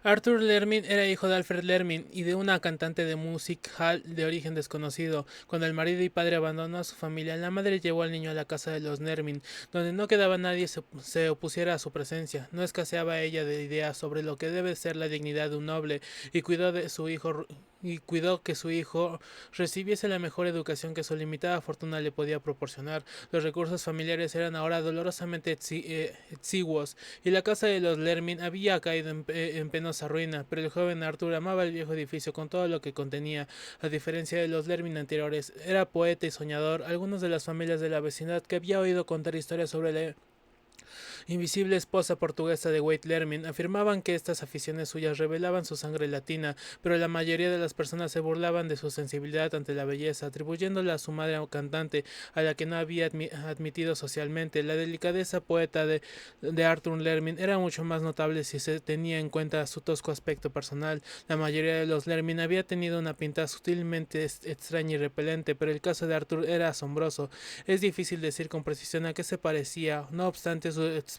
Arthur Lermin era hijo de Alfred Lermin y de una cantante de music hall de origen desconocido. Cuando el marido y padre abandonó a su familia, la madre llevó al niño a la casa de los Lermin, donde no quedaba nadie se opusiera a su presencia. No escaseaba ella de ideas sobre lo que debe ser la dignidad de un noble y cuidó que su hijo recibiese la mejor educación que su limitada fortuna le podía proporcionar. Los recursos familiares eran ahora dolorosamente exiguos y la casa de los Lermin había caído en penosa ruina, pero el joven Arthur amaba el viejo edificio con todo lo que contenía. A diferencia de los Lermin anteriores, era poeta y soñador. Algunos de las familias de la vecindad que había oído contar historias sobre la invisible esposa portuguesa de Wade Lermin, afirmaban que estas aficiones suyas revelaban su sangre latina, pero la mayoría de las personas se burlaban de su sensibilidad ante la belleza, atribuyéndola a su madre cantante, a la que no había admitido socialmente. La delicadeza poeta de Arthur Lermin era mucho más notable si se tenía en cuenta su tosco aspecto personal. La mayoría de los Lermin había tenido una pinta sutilmente extraña y repelente, pero el caso de Arthur era asombroso. Es difícil decir con precisión a qué se parecía, no obstante su expresión,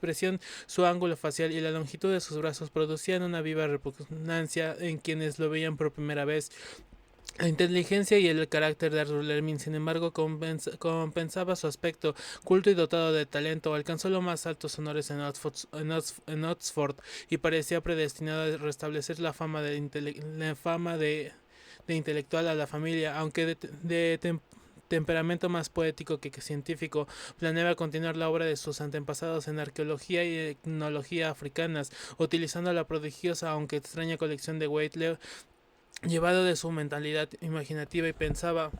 su ángulo facial y la longitud de sus brazos producían una viva repugnancia en quienes lo veían por primera vez. La inteligencia y el carácter de Arthur Lermin, sin embargo, compensaba su aspecto culto y dotado de talento. Alcanzó los más altos honores en Oxford y parecía predestinado a restablecer la fama de intelectual a la familia, aunque de temperamento más poético que científico. Planeaba continuar la obra de sus antepasados en arqueología y etnología africanas, utilizando la prodigiosa aunque extraña colección de Whiteley, llevado de su mentalidad imaginativa, y pensaba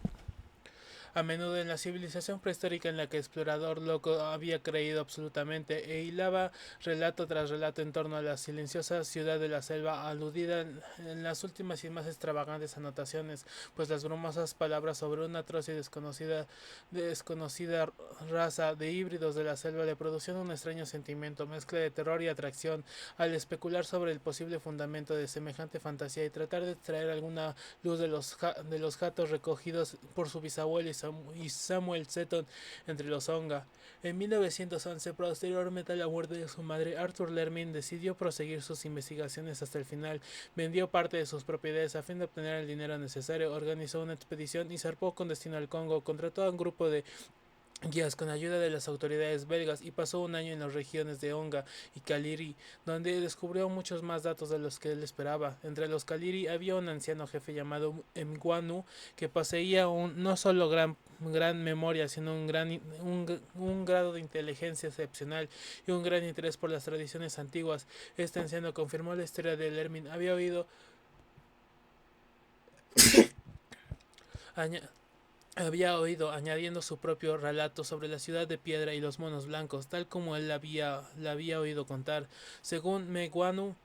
a menudo en la civilización prehistórica en la que el explorador loco había creído absolutamente, e hilaba relato tras relato en torno a la silenciosa ciudad de la selva, aludida en las últimas y más extravagantes anotaciones, pues las brumosas palabras sobre una atroz y desconocida raza de híbridos de la selva le producían un extraño sentimiento, mezcla de terror y atracción, al especular sobre el posible fundamento de semejante fantasía y tratar de extraer alguna luz de los jatos recogidos por su bisabuelo y Samuel Seton entre los Onga. En 1911, posteriormente a la muerte de su madre, Arthur Lermin decidió proseguir sus investigaciones hasta el final. Vendió parte de sus propiedades a fin de obtener el dinero necesario, organizó una expedición y zarpó con destino al Congo. Contrató a un grupo de guías con ayuda de las autoridades belgas y pasó un año en las regiones de Onga y Kaliri, donde descubrió muchos más datos de los que él esperaba. Entre los Kaliri había un anciano jefe llamado Mguanu que poseía no solo gran memoria, sino un grado de inteligencia excepcional y un gran interés por las tradiciones antiguas. Este anciano confirmó la historia de Lermin. Aña- había oído, añadiendo su propio relato sobre la ciudad de piedra y los monos blancos, tal como él la había oído contar. Según Meguanu,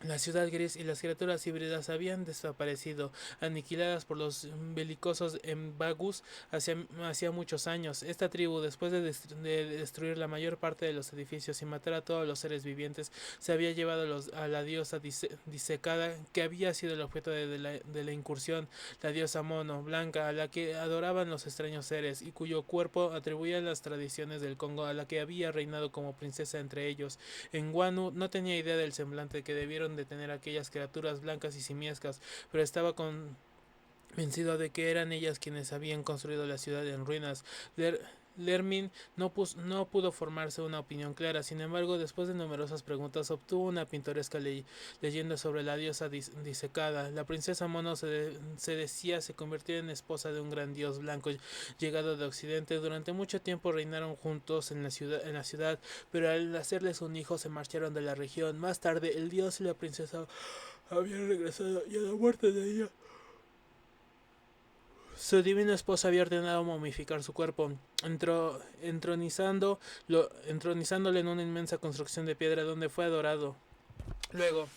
la ciudad gris y las criaturas híbridas habían desaparecido, aniquiladas por los belicosos Mbagus hacía muchos años. Esta tribu, después de destruir la mayor parte de los edificios y matar a todos los seres vivientes, se había llevado a la diosa disecada, que había sido el objeto de la incursión, la diosa mono, blanca, a la que adoraban los extraños seres, y cuyo cuerpo atribuían las tradiciones del Congo, a la que había reinado como princesa entre ellos. En Guanu no tenía idea del semblante que debieron de tener aquellas criaturas blancas y simiescas, pero estaba convencido de que eran ellas quienes habían construido la ciudad en ruinas. Lermin no pudo formarse una opinión clara, sin embargo, después de numerosas preguntas, obtuvo una pintoresca leyenda sobre la diosa disecada. La princesa Mono se decía se convirtió en esposa de un gran dios blanco llegado de Occidente. Durante mucho tiempo reinaron juntos en la ciudad, pero al hacerles un hijo se marcharon de la región. Más tarde, el dios y la princesa habían regresado y a la muerte de ella su divina esposa había ordenado momificar su cuerpo, entronizándole en una inmensa construcción de piedra donde fue adorado. Luego,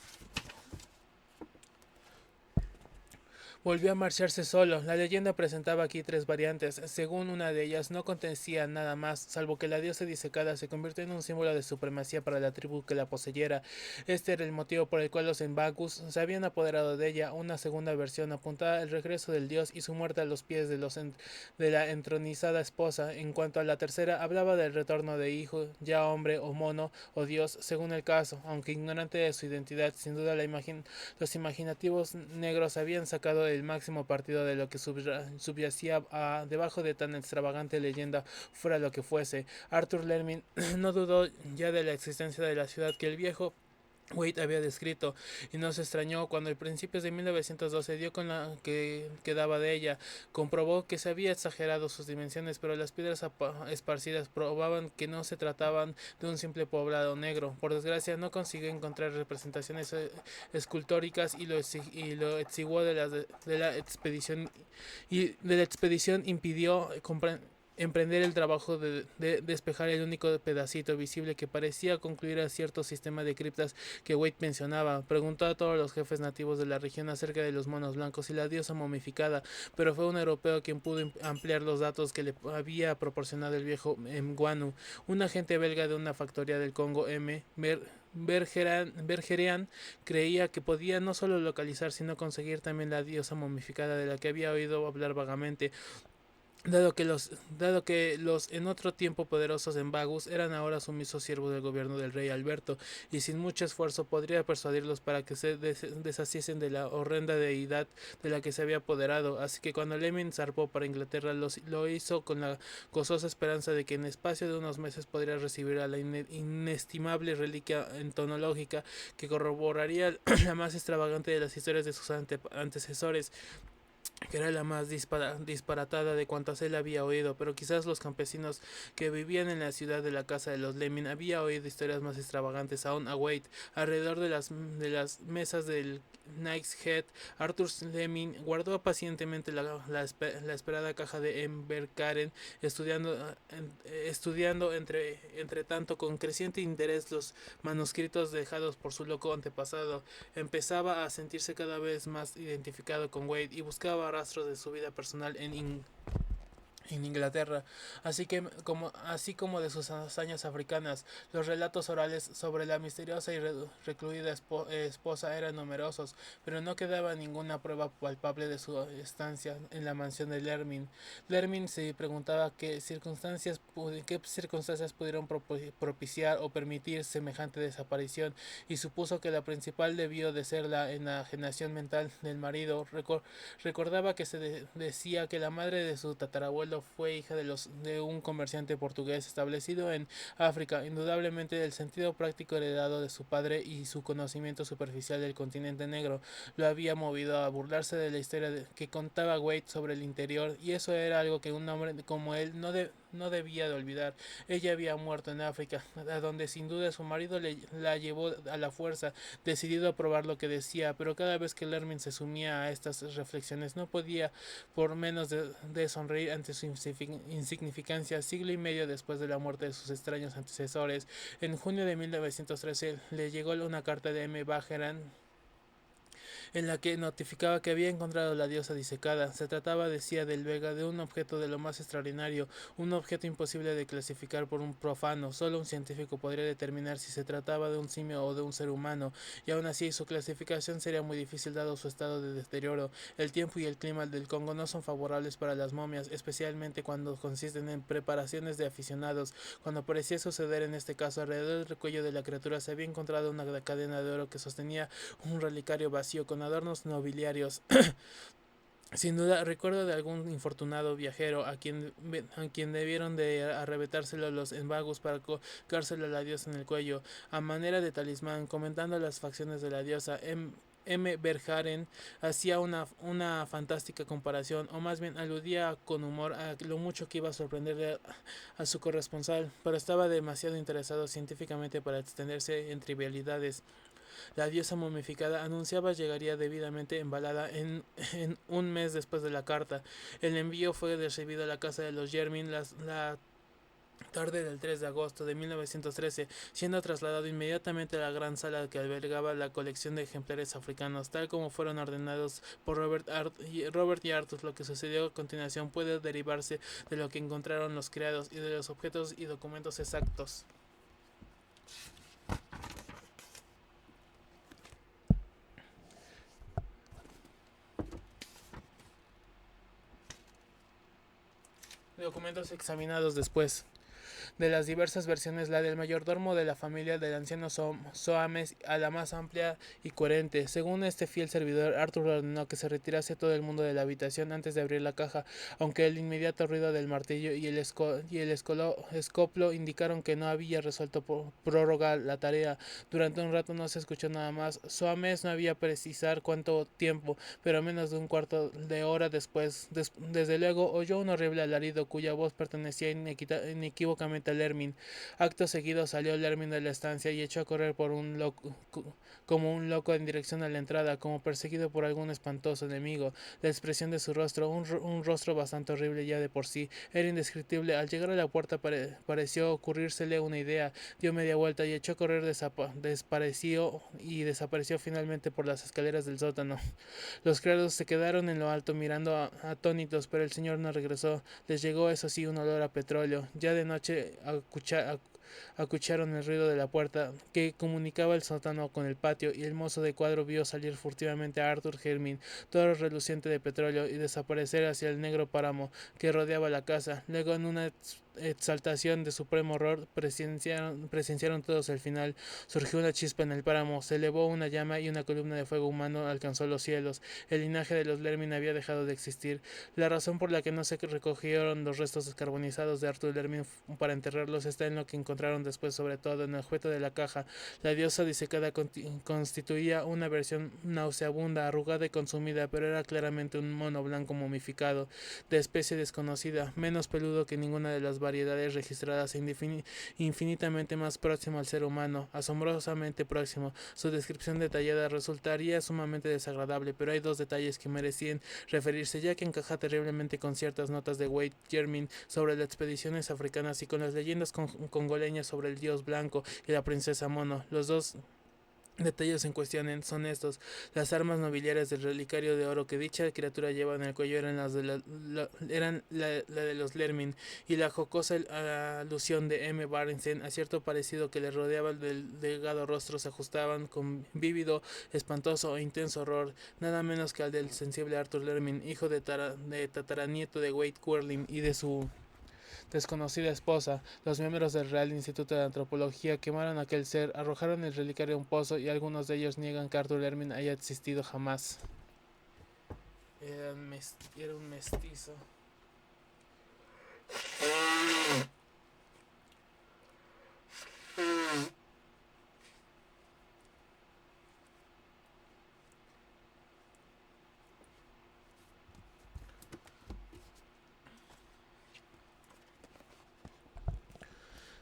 Volvió a marcharse solo. La leyenda presentaba aquí tres variantes. Según una de ellas, no contenía nada más, salvo que la diosa disecada se convirtió en un símbolo de supremacía para la tribu que la poseyera. Este era el motivo por el cual los Embagus se habían apoderado de ella. Una segunda versión apuntaba al regreso del dios y su muerte a los pies de la entronizada esposa. En cuanto a la tercera, hablaba del retorno de hijo, ya hombre o mono o dios, según el caso. Aunque ignorante de su identidad, sin duda los imaginativos negros habían sacado el máximo partido de lo que subyacía debajo de tan extravagante leyenda, fuera lo que fuese. Arthur Lermin no dudó ya de la existencia de la ciudad que el viejo Wade había descrito, y no se extrañó cuando a principios de 1912 dio con la que quedaba de ella. Comprobó que se había exagerado sus dimensiones, pero las piedras esparcidas probaban que no se trataban de un simple poblado negro. Por desgracia, no consiguió encontrar representaciones escultóricas y lo exiguo de la expedición impidió emprender el trabajo de despejar el único pedacito visible que parecía concluir a cierto sistema de criptas que Wade mencionaba. Preguntó a todos los jefes nativos de la región acerca de los monos blancos y la diosa momificada, pero fue un europeo quien pudo ampliar los datos que le había proporcionado el viejo Mguanu, un agente belga de una factoría del Congo Bergerian. Creía que podía no solo localizar sino conseguir también la diosa momificada de la que había oído hablar vagamente. Dado que los en otro tiempo poderosos Embagus eran ahora sumisos siervos del gobierno del rey Alberto, y sin mucho esfuerzo podría persuadirlos para que se deshaciesen de la horrenda deidad de la que se había apoderado. Así que cuando Lemin zarpó para Inglaterra lo hizo con la gozosa esperanza de que en espacio de unos meses podría recibir a la inestimable reliquia entonológica que corroboraría la más extravagante de las historias de sus antecesores, que era la más disparatada de cuantas él había oído, pero quizás los campesinos que vivían en la ciudad de la casa de los Lemin había oído historias más extravagantes aún. A Wade, alrededor de las mesas del Knight's Head, Arthur Lemin guardó pacientemente la esperada caja de Emberkaren, estudiando entre tanto con creciente interés los manuscritos dejados por su loco antepasado. Empezaba a sentirse cada vez más identificado con Wade y buscaba rastros de su vida personal en Inglaterra, así como de sus hazañas africanas. Los relatos orales sobre la misteriosa y recluida esposa eran numerosos, pero no quedaba ninguna prueba palpable de su estancia en la mansión de Lermin. Lermin se preguntaba qué circunstancias pudieron propiciar o permitir semejante desaparición, y supuso que la principal debió de ser la enajenación mental del marido. Recordaba que decía que la madre de su tatarabuelo fue hija de un comerciante portugués establecido en África. Indudablemente el sentido práctico heredado de su padre y su conocimiento superficial del continente negro lo había movido a burlarse de la historia que contaba Wade sobre el interior, y eso era algo que un hombre como él no debía de olvidar. Ella había muerto en África, a donde sin duda su marido la llevó a la fuerza, decidido a probar lo que decía, pero cada vez que Lermin se sumía a estas reflexiones no podía por menos de sonreír ante su insignificancia. Siglo y medio después de la muerte de sus extraños antecesores, en junio de 1913, le llegó una carta de M. Bajeran en la que notificaba que había encontrado la diosa disecada. Se trataba, decía del Vega, de un objeto de lo más extraordinario, un objeto imposible de clasificar por un profano. Solo un científico podría determinar si se trataba de un simio o de un ser humano, y aún así su clasificación sería muy difícil dado su estado de deterioro. El tiempo y el clima del Congo no son favorables para las momias, especialmente cuando consisten en preparaciones de aficionados. Cuando parecía suceder en este caso, alrededor del cuello de la criatura se había encontrado una cadena de oro que sostenía un relicario vacío con adornos nobiliarios. Sin duda, recuerdo de algún infortunado viajero a quien debieron de arrebatárselo los embagos para colgárselo a la diosa en el cuello, a manera de talismán, comentando las facciones de la diosa. M. Bergaren hacía una fantástica comparación, o más bien aludía con humor a lo mucho que iba a sorprender a su corresponsal, pero estaba demasiado interesado científicamente para extenderse en trivialidades. La diosa momificada anunciaba llegaría debidamente embalada en un mes después de la carta. El envío fue recibido a la casa de los Jermin. La Tarde del 3 de agosto de 1913, siendo trasladado inmediatamente a la gran sala que albergaba la colección de ejemplares africanos, tal como fueron ordenados por Robert y Arthur. Lo que sucedió a continuación puede derivarse de lo que encontraron los criados y de los objetos y documentos exactos. Documentos examinados después. De las diversas versiones, la del mayordomo de la familia del anciano Soames a la más amplia y coherente. Según este fiel servidor, Arthur ordenó que se retirase todo el mundo de la habitación antes de abrir la caja, aunque el inmediato ruido del martillo y el escoplo indicaron que no había resuelto prórroga la tarea. Durante un rato no se escuchó nada más. Soames no había precisar cuánto tiempo, pero menos de un cuarto de hora después, desde luego, oyó un horrible alarido cuya voz pertenecía inequívocamente a Lermin. Acto seguido salió Lermin de la estancia y echó a correr como un loco en dirección a la entrada, como perseguido por algún espantoso enemigo. La expresión de su rostro, un rostro bastante horrible ya de por sí, era indescriptible. Al llegar a la puerta pareció ocurrírsele una idea, dio media vuelta y echó a correr, desapareció finalmente por las escaleras del sótano. Los criados se quedaron en lo alto mirando atónitos, pero el señor no regresó. Les llegó, eso sí, un olor a petróleo. Ya de noche acucharon el ruido de la puerta que comunicaba el sótano con el patio, y el mozo de cuadro vio salir furtivamente a Arthur Hermin, todo reluciente de petróleo, y desaparecer hacia el negro páramo que rodeaba la casa. Luego, en una exaltación de supremo horror, presenciaron todos el final. Surgió una chispa en el páramo, se elevó una llama y una columna de fuego humano alcanzó los cielos. El linaje de los Lermin había dejado de existir. La razón por la que no se recogieron los restos descarbonizados de Arthur Lermin para enterrarlos está en lo que encontraron después, sobre todo en el objeto de la caja. La diosa disecada constituía una versión nauseabunda, arrugada y consumida, pero era claramente un mono blanco momificado, de especie desconocida, menos peludo que ninguna de las variedades registradas e infinitamente más próximo al ser humano, asombrosamente próximo. Su descripción detallada resultaría sumamente desagradable, pero hay dos detalles que merecían referirse, ya que encaja terriblemente con ciertas notas de Wade Jermin sobre las expediciones africanas y con las leyendas congoleñas sobre el dios blanco y la princesa mono. Los dos detalles en cuestión son estos: las armas nobiliarias del relicario de oro que dicha criatura lleva en el cuello eran la de los Lermin, y la jocosa alusión de M. Barnstein a cierto parecido que le rodeaba del delgado rostro se ajustaban con vívido, espantoso e intenso horror, nada menos que al del sensible Arthur Lermin, hijo de tataranieto de Wade Querlin y de su desconocida esposa. Los miembros del Real Instituto de Antropología quemaron aquel ser, arrojaron el relicario a un pozo, y algunos de ellos niegan que Arthur Lermin haya existido jamás. Era un mestizo.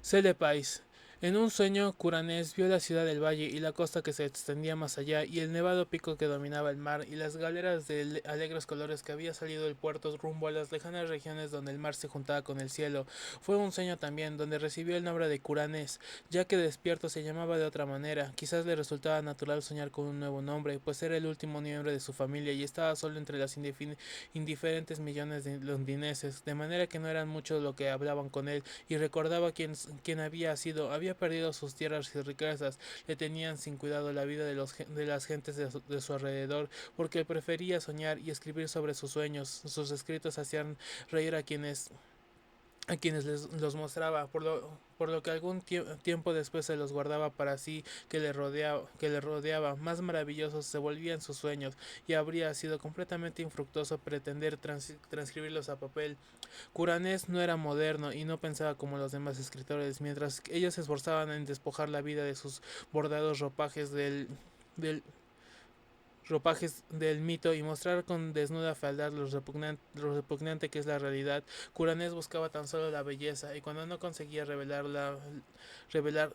Celepais. En un sueño, Curanés vio la ciudad del valle y la costa que se extendía más allá, y el nevado pico que dominaba el mar, y las galeras de alegres colores que había salido del puerto rumbo a las lejanas regiones donde el mar se juntaba con el cielo. Fue un sueño también, donde recibió el nombre de Curanés, ya que despierto se llamaba de otra manera. Quizás le resultaba natural soñar con un nuevo nombre, pues era el último miembro de su familia y estaba solo entre las indiferentes millones de londineses, de manera que no eran muchos lo que hablaban con él, y recordaba quién había sido. Había perdido sus tierras y riquezas, le tenían sin cuidado la vida de las gentes de su alrededor, porque prefería soñar y escribir sobre sus sueños. Sus escritos hacían reír a quienes los mostraba, por lo que algún tiempo después se los guardaba para sí, que le rodeaba. Más maravillosos se volvían sus sueños, y habría sido completamente infructuoso pretender transcribirlos a papel. Curanés no era moderno y no pensaba como los demás escritores, mientras ellos se esforzaban en despojar la vida de sus bordados ropajes del ropajes del mito y mostrar con desnuda fealdad lo repugnante que es la realidad. Curanés buscaba tan solo la belleza, y cuando no conseguía revelar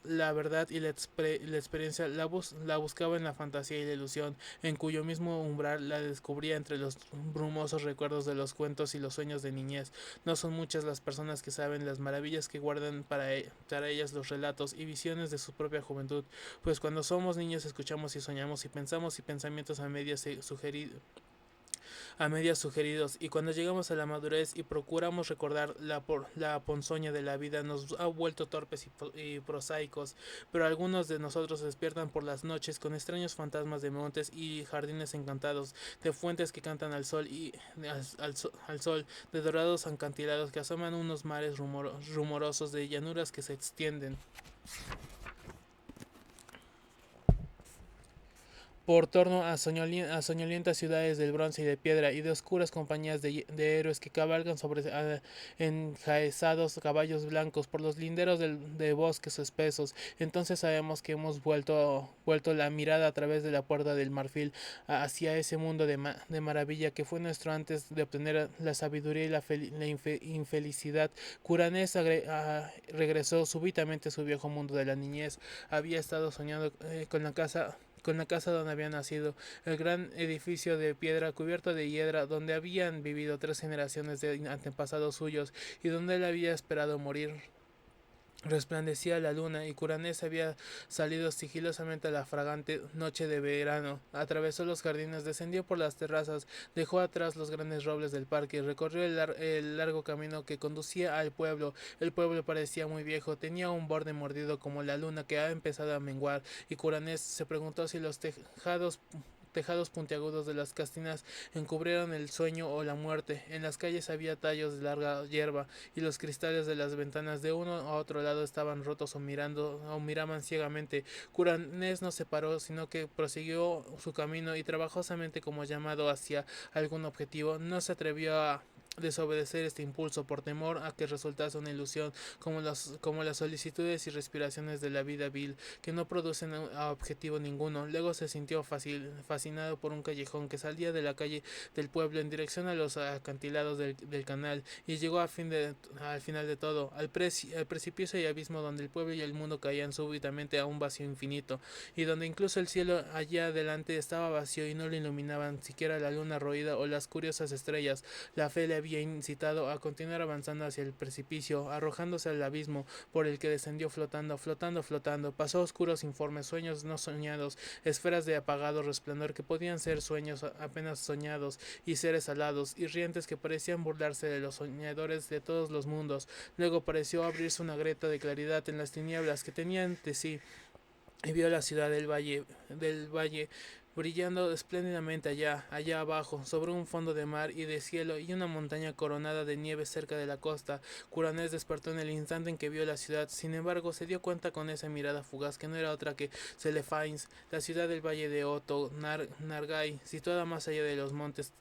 la verdad y la experiencia, la buscaba en la fantasía y la ilusión, en cuyo mismo umbral la descubría entre los brumosos recuerdos de los cuentos y los sueños de niñez. No son muchas las personas que saben las maravillas que guardan para ellas los relatos y visiones de su propia juventud, pues cuando somos niños escuchamos y soñamos y pensamos y pensamientos a medias sugeridos, y cuando llegamos a la madurez y procuramos recordar la ponzoña de la vida, nos ha vuelto torpes y prosaicos. Pero algunos de nosotros despiertan por las noches con extraños fantasmas de montes y jardines encantados, de fuentes que cantan al sol al sol, de dorados acantilados que asoman unos mares rumorosos, de llanuras que se extienden por torno a soñolientas ciudades del bronce y de piedra, y de oscuras compañías de héroes que cabalgan sobre enjaezados caballos blancos por los linderos de bosques espesos. Entonces sabemos que hemos vuelto la mirada a través de la puerta del marfil hacia ese mundo de maravilla que fue nuestro antes de obtener la sabiduría y la infelicidad. Curanés regresó súbitamente a su viejo mundo de la niñez. Había estado soñando con la casa donde había nacido, el gran edificio de piedra cubierto de hiedra donde habían vivido 3 generaciones de antepasados suyos y donde él había esperado morir. Resplandecía la luna y Curanés había salido sigilosamente a la fragante noche de verano. Atravesó los jardines, descendió por las terrazas, dejó atrás los grandes robles del parque y recorrió el largo camino que conducía al pueblo. El pueblo parecía muy viejo, tenía un borde mordido como la luna que ha empezado a menguar, y Curanés se preguntó si los tejados puntiagudos de las castinas encubrieron el sueño o la muerte. En las calles había tallos de larga hierba, y los cristales de las ventanas de uno a otro lado estaban rotos o miraban ciegamente. Curanés no se paró, sino que prosiguió su camino y trabajosamente como llamado hacia algún objetivo. No se atrevió a desobedecer este impulso por temor a que resultase una ilusión, como las solicitudes y respiraciones de la vida vil, que no producen a objetivo ninguno. Luego se sintió fascinado por un callejón que salía de la calle del pueblo en dirección a los acantilados del canal, y llegó al final de todo, al precipicio y abismo donde el pueblo y el mundo caían súbitamente a un vacío infinito, y donde incluso el cielo allá adelante estaba vacío y no lo iluminaban siquiera la luna roída o las curiosas estrellas. La fe le había incitado a continuar avanzando hacia el precipicio, arrojándose al abismo por el que descendió flotando. Pasó oscuros informes, sueños no soñados, esferas de apagado resplandor que podían ser sueños apenas soñados, y seres alados y rientes que parecían burlarse de los soñadores de todos los mundos. Luego pareció abrirse una grieta de claridad en las tinieblas que tenía ante sí, y vio la ciudad del valle brillando espléndidamente allá abajo, sobre un fondo de mar y de cielo y una montaña coronada de nieve cerca de la costa. Curanés despertó en el instante en que vio la ciudad. Sin embargo, se dio cuenta con esa mirada fugaz que no era otra que Celefains, la ciudad del valle de Otto Nargai, situada más allá de los montes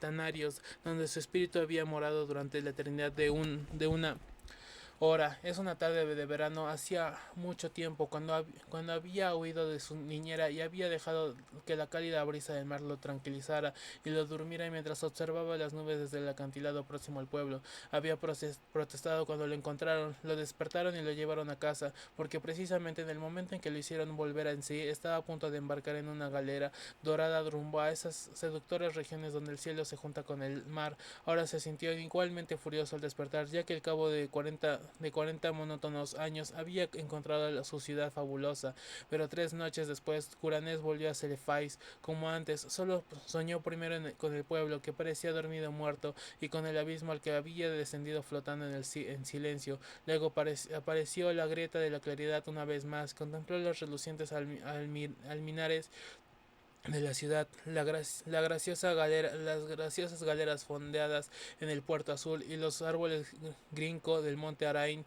Tanarios, donde su espíritu había morado durante la eternidad de una hora. Es una tarde de verano, hacía mucho tiempo, cuando había huido de su niñera y había dejado que la cálida brisa del mar lo tranquilizara y lo durmiera mientras observaba las nubes desde el acantilado próximo al pueblo. Había protestado cuando lo encontraron, lo despertaron y lo llevaron a casa, porque precisamente en el momento en que lo hicieron volver en sí, estaba a punto de embarcar en una galera dorada rumbo a esas seductoras regiones donde el cielo se junta con el mar. Ahora se sintió igualmente furioso al despertar, ya que al cabo de 40 monótonos años había encontrado su ciudad fabulosa. Pero 3 noches después, Curanés volvió a Celefais como antes. Solo soñó primero con el pueblo, que parecía dormido muerto, y con el abismo al que había descendido flotando en silencio. Luego apareció la grieta de la claridad una vez más. Contempló los relucientes alminares de la ciudad, las graciosas galeras fondeadas en el puerto azul, y los árboles grinco del monte Arán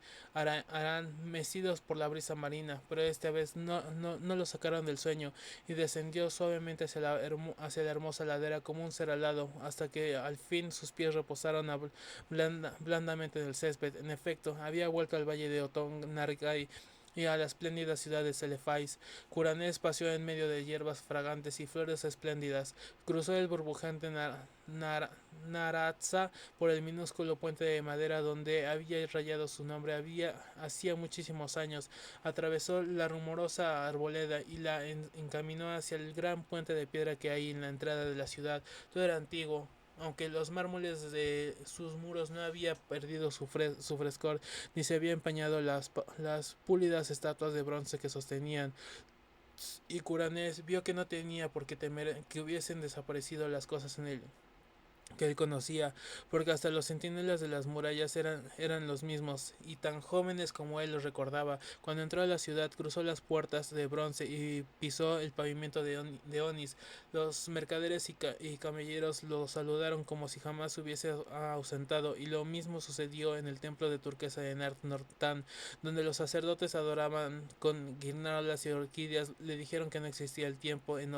mecidos por la brisa marina. Pero esta vez no lo sacaron del sueño, y descendió suavemente hacia la hermosa ladera como un ser alado, hasta que al fin sus pies reposaron blandamente en el césped. En efecto, había vuelto al valle de Otonargai, y a la espléndida ciudad de Celefais. Curanés paseó en medio de hierbas fragantes y flores espléndidas. Cruzó el burbujante Naratza por el minúsculo puente de madera donde había rayado su nombre hacía muchísimos años. Atravesó la rumorosa arboleda y la encaminó hacia el gran puente de piedra que hay en la entrada de la ciudad. Todo era antiguo, aunque los mármoles de sus muros no había perdido su frescor, ni se había empañado las pulidas estatuas de bronce que sostenían. Y Curanés vio que no tenía por qué temer que hubiesen desaparecido las cosas en él que él conocía, porque hasta los centinelas de las murallas eran los mismos, y tan jóvenes como él los recordaba. Cuando entró a la ciudad, cruzó las puertas de bronce y pisó el pavimento de Onis. Los mercaderes y camelleros lo saludaron como si jamás se hubiese ausentado, y lo mismo sucedió en el templo de turquesa de Nortán, donde los sacerdotes adoraban con guirnaldas y orquídeas. Le dijeron que no existía el tiempo en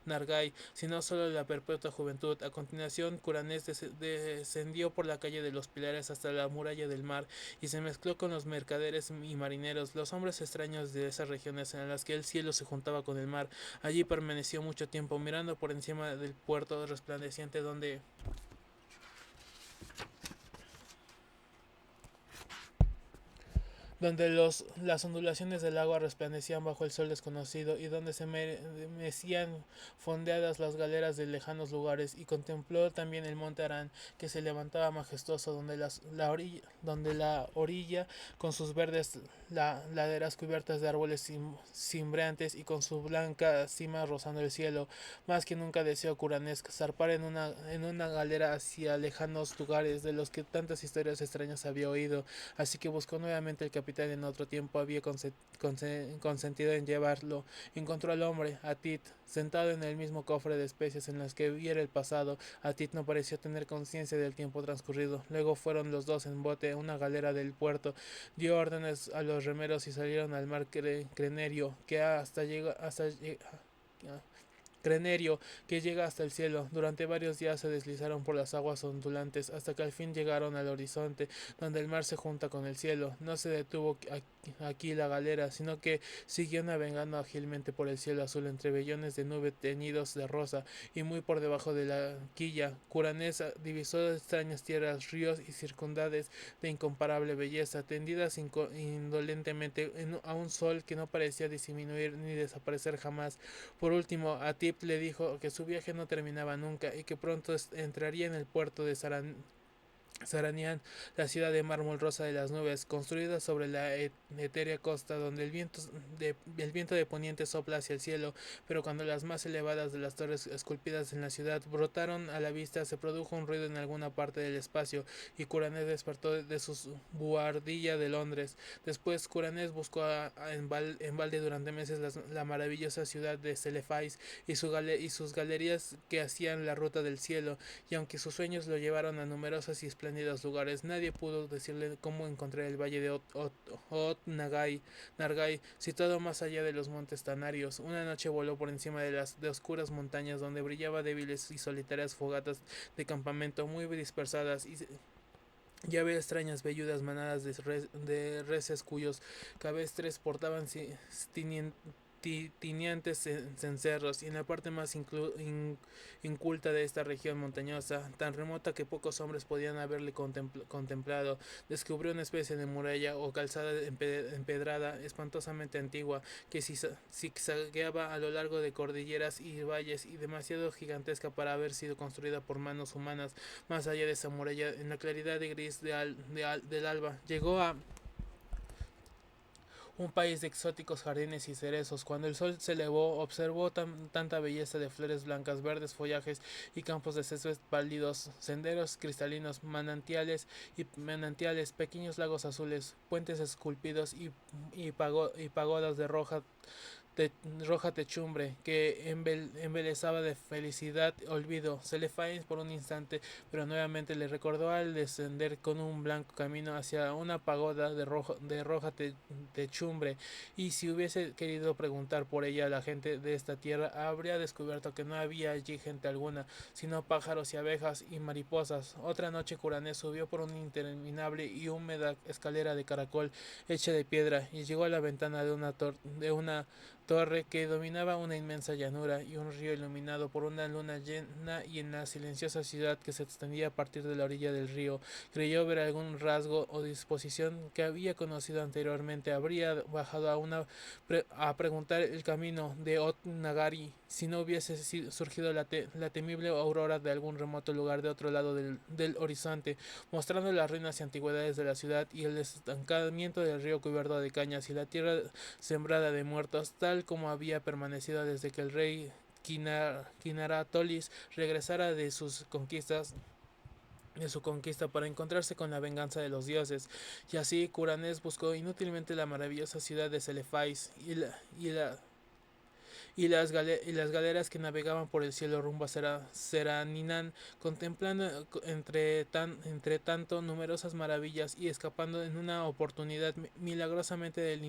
Nargai, sino solo la perpetua juventud. A continuación, Curanés descendió por la calle de los Pilares hasta la muralla del mar y se mezcló con los mercaderes y marineros, los hombres extraños de esas regiones en las que el cielo se juntaba con el mar. Allí permaneció mucho tiempo mirando por encima del puerto resplandeciente donde las ondulaciones del agua resplandecían bajo el sol desconocido y donde se mecían fondeadas las galeras de lejanos lugares, y contempló también el monte Arán que se levantaba majestuoso donde la orilla con sus verdes laderas cubiertas de árboles cimbreantes y con su blanca cima rozando el cielo. Más que nunca deseó Curanés zarpar en una galera hacia lejanos lugares de los que tantas historias extrañas había oído, así que buscó nuevamente el capitán en otro tiempo había consentido en llevarlo. Encontró al hombre, a Tit, sentado en el mismo cofre de especies en las que viera el pasado. A Tit no pareció tener conciencia del tiempo transcurrido. Luego fueron los dos en bote a una galera del puerto, dio órdenes a los remeros y salieron al mar Crenerio, que Crenerio, que llega hasta el cielo. Durante varios días se deslizaron por las aguas ondulantes hasta que al fin llegaron al horizonte, donde el mar se junta con el cielo. No se detuvo aquí la galera, sino que siguió navegando ágilmente por el cielo azul entre vellones de nube teñidos de rosa, y muy por debajo de la quilla curanesa divisó extrañas tierras, ríos y circundades de incomparable belleza, tendidas indolentemente a un sol que no parecía disminuir ni desaparecer jamás. Por último, Atip le dijo que su viaje no terminaba nunca y que pronto entraría en el puerto de Saranián, la ciudad de mármol rosa de las nubes, construida sobre la etérea costa, donde el viento de poniente sopla hacia el cielo. Pero cuando las más elevadas de las torres esculpidas en la ciudad brotaron a la vista, se produjo un ruido en alguna parte del espacio, y Curanés despertó de su buhardilla de Londres. Después, Curanés buscó en balde durante meses la maravillosa ciudad de Celefais y sus galerías que hacían la ruta del cielo, y aunque sus sueños lo llevaron a numerosos y espléndidos lugares, nadie pudo decirle cómo encontrar el valle de Nargai, situado más allá de los montes Tanarios. Una noche voló por encima de oscuras montañas donde brillaba débiles y solitarias fogatas de campamento muy dispersadas, y ya ve extrañas velludas manadas de reses cuyos cabestres portaban tiñantes cencerros, y en la parte más inculta de esta región montañosa, tan remota que pocos hombres podían haberle contemplado, descubrió una especie de muralla o calzada empedrada espantosamente antigua que zigzagueaba a lo largo de cordilleras y valles, y demasiado gigantesca para haber sido construida por manos humanas. Más allá de esa muralla, en la claridad de gris del alba, llegó a un país de exóticos jardines y cerezos. Cuando el sol se elevó, observó tanta belleza de flores blancas, verdes follajes y campos de césped pálidos, senderos cristalinos, manantiales, pequeños lagos azules, puentes esculpidos y pagodas de roja te- roja techumbre que embelezaba de felicidad olvido. Se le fue por un instante, pero nuevamente le recordó al descender con un blanco camino hacia una pagoda de roja techumbre, y si hubiese querido preguntar por ella a la gente de esta tierra, habría descubierto que no había allí gente alguna, sino pájaros y abejas y mariposas. Otra noche Curanés subió por una interminable y húmeda escalera de caracol hecha de piedra y llegó a la ventana de una torre que dominaba una inmensa llanura y un río iluminado por una luna llena, y en la silenciosa ciudad que se extendía a partir de la orilla del río creyó ver algún rasgo o disposición que había conocido anteriormente. Habría bajado a preguntar el camino de Ot Nagari si no hubiese surgido la temible aurora de algún remoto lugar de otro lado del horizonte, mostrando las ruinas y antigüedades de la ciudad y el estancamiento del río cubierto de cañas y la tierra sembrada de muertos, tal como había permanecido desde que el rey Kinaratolis regresara de su conquista para encontrarse con la venganza de los dioses. Y así Curanés buscó inútilmente la maravillosa ciudad de Celefais y las galeras que navegaban por el cielo rumbo a Seraninan, contemplando entre tanto numerosas maravillas y escapando en una oportunidad milagrosamente del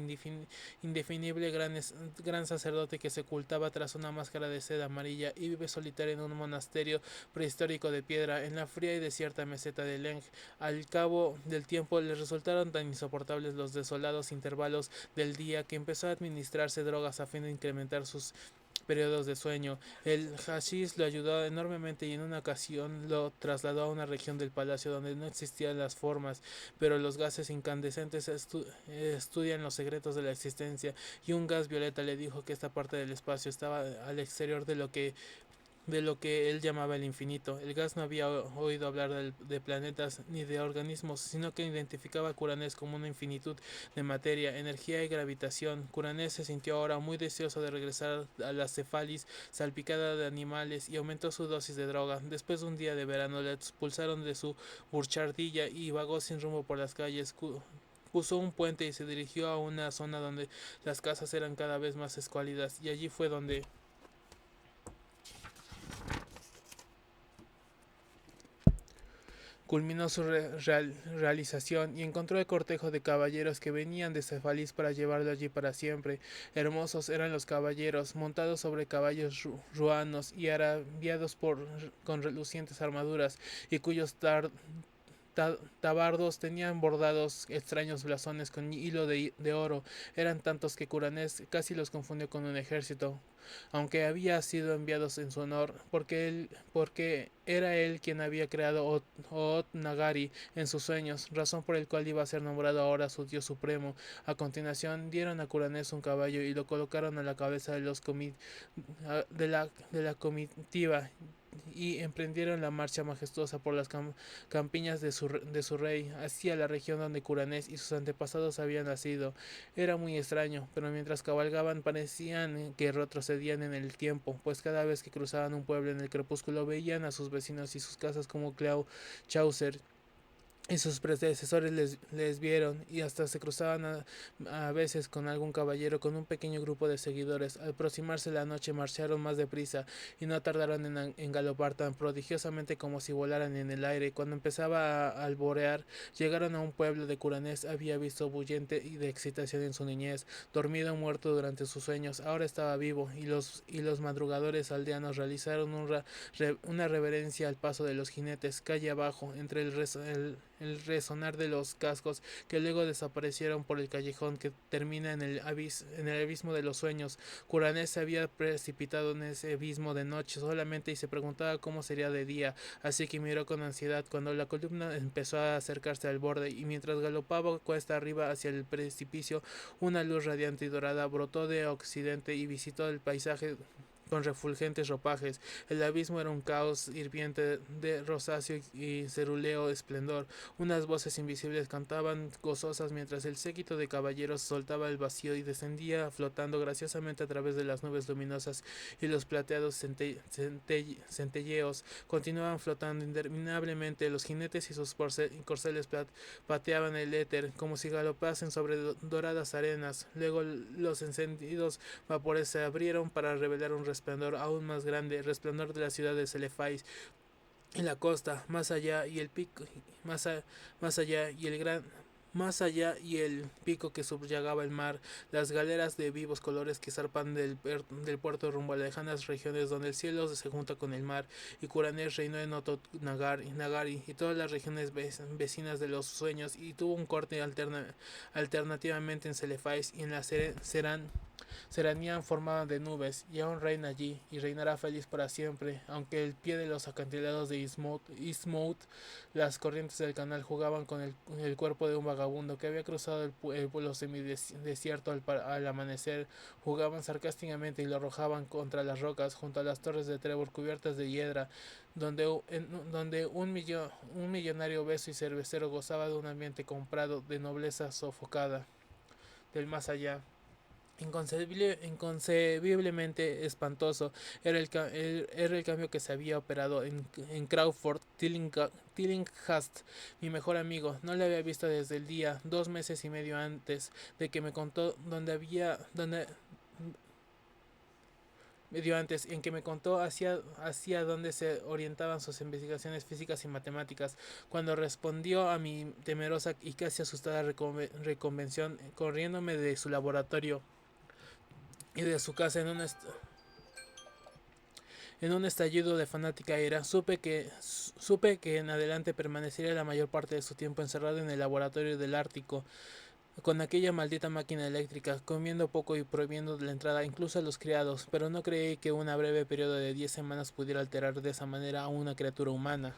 indefinible gran sacerdote que se ocultaba tras una máscara de seda amarilla y vive solitario en un monasterio prehistórico de piedra en la fría y desierta meseta de Leng. Al cabo del tiempo les resultaron tan insoportables los desolados intervalos del día que empezó a administrarse drogas a fin de incrementar sus periodos de sueño. El hashish lo ayudó enormemente y en una ocasión lo trasladó a una región del palacio donde no existían las formas, pero los gases incandescentes estudian los secretos de la existencia, y un gas violeta le dijo que esta parte del espacio estaba al exterior de lo que él llamaba el infinito. El gas no había oído hablar de planetas ni de organismos, sino que identificaba a Curanés como una infinitud de materia, energía y gravitación. Curanés se sintió ahora muy deseoso de regresar a la Cefalis salpicada de animales y aumentó su dosis de droga. Después de un día de verano le expulsaron de su burchardilla y vagó sin rumbo por las calles. Cruzó un puente y se dirigió a una zona donde las casas eran cada vez más escuálidas, y allí fue donde culminó su realización y encontró el cortejo de caballeros que venían de Cefalís para llevarlo allí para siempre. Hermosos eran los caballeros, montados sobre caballos ruanos y arabiados con relucientes armaduras, y cuyos tabardos tenían bordados extraños blasones con hilo de oro. Eran tantos que Curanés casi los confundió con un ejército, aunque había sido enviados en su honor, porque era él quien había creado Oot Nagari en sus sueños, razón por el cual iba a ser nombrado ahora su dios supremo. A continuación dieron a Curanés un caballo y lo colocaron a la cabeza de la comitiva, y emprendieron la marcha majestuosa por las campiñas de su rey, hacia la región donde Curanés y sus antepasados habían nacido. Era muy extraño, pero mientras cabalgaban parecían que retrocedían en el tiempo, pues cada vez que cruzaban un pueblo en el crepúsculo veían a sus vecinos y sus casas como Chaucer y sus predecesores les vieron, y hasta se cruzaban a veces con algún caballero con un pequeño grupo de seguidores. Al aproximarse la noche marcharon más deprisa y no tardaron en galopar tan prodigiosamente como si volaran en el aire. Cuando empezaba a alborear, llegaron a un pueblo de Curanés había visto bullente y de excitación en su niñez. Dormido o muerto durante sus sueños, ahora estaba vivo, y los madrugadores aldeanos realizaron una reverencia al paso de los jinetes, calle abajo, entre el resonar de los cascos, que luego desaparecieron por el callejón que termina en el abismo de los sueños. Curanés se había precipitado en ese abismo de noche solamente y se preguntaba cómo sería de día, así que miró con ansiedad cuando la columna empezó a acercarse al borde, y mientras galopaba cuesta arriba hacia el precipicio, una luz radiante y dorada brotó de occidente y visitó el paisaje con refulgentes ropajes. El abismo era un caos hirviente de rosáceo y cerúleo esplendor. Unas voces invisibles cantaban gozosas mientras el séquito de caballeros soltaba el vacío y descendía flotando graciosamente a través de las nubes luminosas, y los plateados centelleos continuaban flotando interminablemente. Los jinetes y sus corceles pateaban el éter como si galopasen sobre doradas arenas. Luego los encendidos vapores se abrieron para revelar un resplandor aún más grande, el resplandor de la ciudad de Celefais en la costa, más allá y el pico, más, más allá y el gran más allá y el pico que subyugaba el mar, las galeras de vivos colores que zarpan del puerto rumbo a lejanas regiones donde el cielo se junta con el mar, y Curanes reinó en Nagari y todas las regiones vecinas de los sueños, y tuvo un corte alternativamente en Celefais y en la Serania formada de nubes, y aún reina allí, y reinará feliz para siempre, aunque al pie de los acantilados de Eastmouth las corrientes del canal jugaban con el cuerpo de un vagabundo que había cruzado el semidesierto al amanecer. Jugaban sarcásticamente y lo arrojaban contra las rocas, junto a las torres de Trevor cubiertas de hiedra, donde un millonario obeso y cervecero gozaba de un ambiente comprado de nobleza sofocada del más allá. Inconcebiblemente espantoso era el cambio que se había operado en Crawford Tillinghast, mi mejor amigo. No le había visto desde el día, 2 meses y medio antes de que me contó en que me contó hacia dónde se orientaban sus investigaciones físicas y matemáticas, cuando respondió a mi temerosa y casi asustada reconvención, corriéndome de su laboratorio y de su casa en un estallido de fanática ira. Supe que en adelante permanecería la mayor parte de su tiempo encerrado en el laboratorio del Ártico, con aquella maldita máquina eléctrica, comiendo poco y prohibiendo la entrada incluso a los criados, pero no creí que un breve periodo de 10 semanas pudiera alterar de esa manera a una criatura humana.